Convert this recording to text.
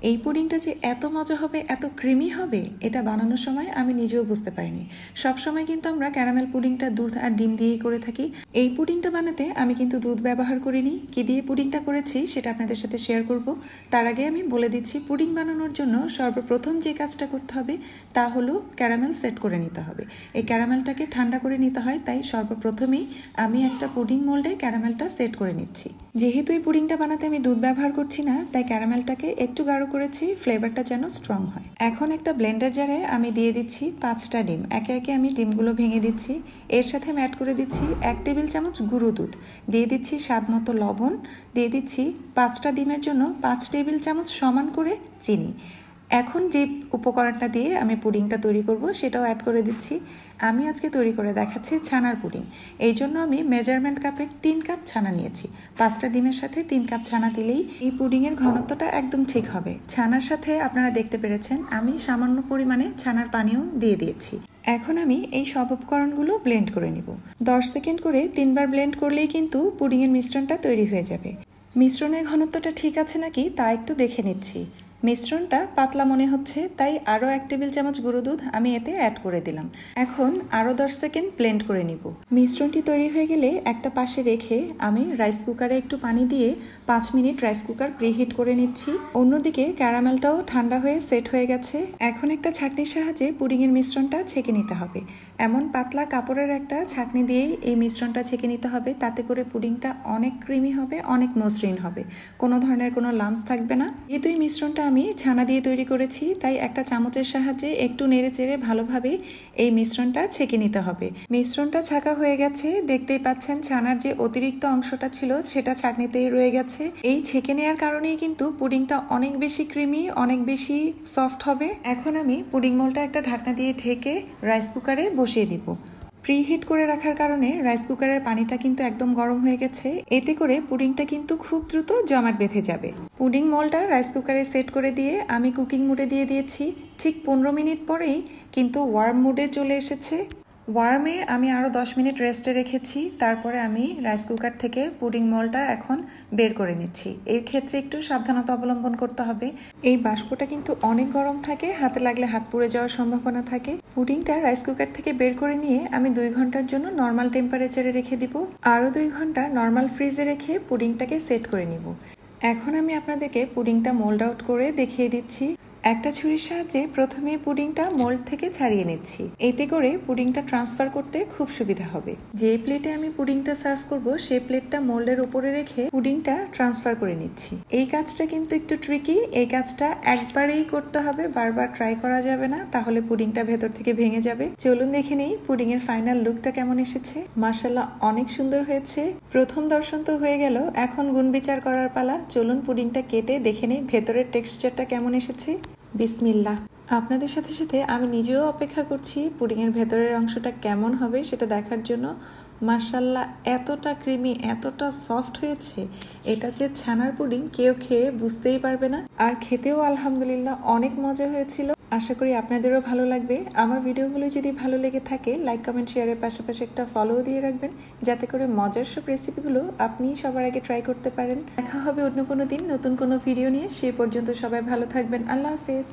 এই পুডিংটা যে এত মজা হবে, এত ক্রিমি হবে, এটা বানানোর সময় আমি নিজেও বুঝতে পারিনি। সব সময় কিন্তু আমরা ক্যারামেল পুডিংটা দুধ আর ডিম দিয়েই করে থাকি। এই পুডিংটা বানাতে আমি কিন্তু দুধ ব্যবহার করিনি। কি দিয়ে পুডিংটা করেছি সেটা আপনাদের সাথে শেয়ার করব। তার আগে আমি বলে দিচ্ছি, পুডিং বানানোর জন্য সর্বপ্রথম যে কাজটা করতে হবে তা হলো ক্যারামেল সেট করে নিতে হবে। এই ক্যারামেলটাকে ঠান্ডা করে নিতে হয়, তাই সর্বপ্রথমেই আমি একটা পুডিং মোল্ডে ক্যারামেলটা সেট করে নিচ্ছি। যেহেতু এই পুডিংটা বানাতে আমি দুধ ব্যবহার করছি না, তাই ক্যারামেলটাকে একটু গাঢ় করেছি, ফ্লেভারটা যেন স্ট্রং হয়। এখন একটা ব্লেন্ডার জারে আমি দিয়ে দিচ্ছি 5টা ডিম। একে একে আমি ডিমগুলো ভেঙে দিচ্ছি। এর সাথে আমি অ্যাড করে দিচ্ছি 1 টেবিল চামচ গুঁড়ো দুধ, দিয়ে দিচ্ছি স্বাদ মতো লবণ, দিয়ে দিচ্ছি 5টা ডিমের জন্য 5 টেবিল চামচ সমান করে চিনি। এখন যে উপকরণটা দিয়ে আমি পুডিংটা তৈরি করব সেটাও অ্যাড করে দিচ্ছি। আমি আজকে তৈরি করে দেখাচ্ছি ছানার পুডিং। এই জন্য আমি মেজারমেন্ট কাপের 3 কাপ ছানা নিয়েছি। 5টা ডিমের সাথে 3 কাপ ছানা দিলেই এই পুডিংয়ের ঘনত্বটা একদম ঠিক হবে। ছানার সাথে আপনারা দেখতে পেরেছেন আমি সামান্য পরিমাণে ছানার পানিও দিয়ে দিয়েছি। এখন আমি এই সব উপকরণগুলো ব্লেন্ড করে নিব। 10 সেকেন্ড করে 3 বার ব্লেন্ড করলেই কিন্তু পুডিংয়ের মিশ্রণটা তৈরি হয়ে যাবে। মিশ্রণের ঘনত্বটা ঠিক আছে নাকি তা একটু দেখে নিচ্ছি। মিশ্রণটা পাতলা মনে হচ্ছে, তাই আরও 1 টেবিল চামচ গুঁড়ো দুধ আমি এতে অ্যাড করে দিলাম। এখন আরও 10 সেকেন্ড ব্লেন্ড করে নিব। মিশ্রণটি তৈরি হয়ে গেলে একটা পাশে রেখে আমি রাইস কুকারে একটু পানি দিয়ে 5 মিনিট রাইস কুকার প্রিহিট করে নিচ্ছি। অন্যদিকে ক্যারামেলটাও ঠান্ডা হয়ে সেট হয়ে গেছে। এখন একটা ছাঁকনির সাহায্যে পুডিংয়ের মিশ্রণটা ছেঁকে নিতে হবে। এমন পাতলা কাপড়ের একটা ছাঁকনি দিয়েই এই মিশ্রণটা ছেঁকে নিতে হবে, তাতে করে পুডিংটা অনেক ক্রিমি হবে, অনেক মসৃণ হবে, কোনো ধরনের কোনো লাম্পস থাকবে না। যেহেতু এই মিশ্রণটা আমি ছানা দিয়ে তৈরি করেছি, তাই একটা চামচের সাহায্যে একটু নেড়ে চেড়ে ভালোভাবে এই মিশ্রণটা ছেঁকে নিতে হবে। মিশ্রণটা ছাঁকা হয়ে গেছে, দেখতেই পাচ্ছেন ছানার যে অতিরিক্ত অংশটা ছিল সেটা ছাঁকনিতেই রয়ে গেছে। এই ছেঁকে নেওয়ার কারণেই কিন্তু পুডিংটা অনেক বেশি ক্রিমি, অনেক বেশি সফট হবে। এখন আমি পুডিং মোলটা একটা ঢাকনা দিয়ে ঢেকে রাইস কুকারে বসিয়ে দিব। প্রিহিট করে রাখার কারণে রাইস কুকারের পানিটা কিন্তু একদম গরম হয়ে গেছে। এতে করে পুডিংটা কিন্তু খুব দ্রুত জমাট বেঁধে যাবে। পুডিং মোলটা রাইস কুকারে সেট করে দিয়ে আমি কুকিং মোডে দিয়ে দিয়েছি। ঠিক 15 মিনিট পরেই কিন্তু ওয়ার্ম মোডে চলে এসেছে। ওয়ার্মে আমি আরও 10 মিনিট রেস্টে রেখেছি। তারপরে আমি রাইস কুকার থেকে পুডিং মোলটা এখন বের করে নিচ্ছি। এই ক্ষেত্রে একটু সাবধানতা অবলম্বন করতে হবে। এই বাষ্পটা কিন্তু অনেক গরম থাকে, হাতে লাগলে হাত পুড়ে যাওয়ার সম্ভাবনা থাকে। পুডিংটা রাইস কুকার থেকে বের করে নিয়ে আমি 2 ঘন্টার জন্য নর্মাল টেম্পারেচারে রেখে দিব। আরও 2 ঘন্টা নর্মাল ফ্রিজে রেখে পুডিংটাকে সেট করে নিব। এখন আমি আপনাদেরকে পুডিংটা মোল্ড আউট করে দেখিয়ে দিচ্ছি। একটা ছুরির সাহায্যে প্রথমে পুডিংটা মোল্ড থেকে ছাড়িয়ে নিচ্ছি। এতে করে পুডিংটা ট্রান্সফার করতে খুব সুবিধা হবে। যে প্লেটে আমি পুডিংটা সার্ভ করব সেই প্লেটটা মোল্ডের উপরে রেখে পুডিংটা ট্রান্সফার করে নিচ্ছি। এই কাজটা কিন্তু একটু ট্রিকি। এই কাজটা একবারেই করতে হবে, বারবার ট্রাই করা যাবে না, তাহলে পুডিংটা ভেতর থেকে ভেঙে যাবে। চলুন দেখে নেই পুডিং এর ফাইনাল লুকটা কেমন এসেছে। মাশাআল্লাহ, অনেক সুন্দর হয়েছে। প্রথম দর্শন তো হয়ে গেল, এখন গুণ বিচার করার পালা। চলুন পুডিংটা কেটে দেখে নেই ভেতরের টেক্সচারটা কেমন এসেছে। বিসমিল্লাহ। আপনাদের সাথে সাথে আমি নিজেও অপেক্ষা করছি পুডিংয়ের ভেতরের অংশটা কেমন হবে সেটা দেখার জন্য। মাশাআল্লাহ, এতটা ক্রিমি, এতটা সফট হয়েছে। এটা যে ছানার পুডিং কেউ খেয়ে বুঝতেই পারবে না। আর খেতেও আলহামদুলিল্লাহ অনেক মজা হয়েছিল। আশা করি আপনাদেরও ভালো লাগবে। আমার ভিডিওগুলো যদি ভালো লেগে থাকে লাইক, কমেন্ট, শেয়ারের পাশাপাশি একটা ফলো দিয়ে রাখবেন, যাতে করে মজার সব রেসিপিগুলো আপনি সবার আগে ট্রাই করতে পারেন। দেখা হবে অন্য কোনো দিন নতুন কোনো ভিডিও নিয়ে। সেই পর্যন্ত সবাই ভালো থাকবেন। আল্লাহ হাফেজ।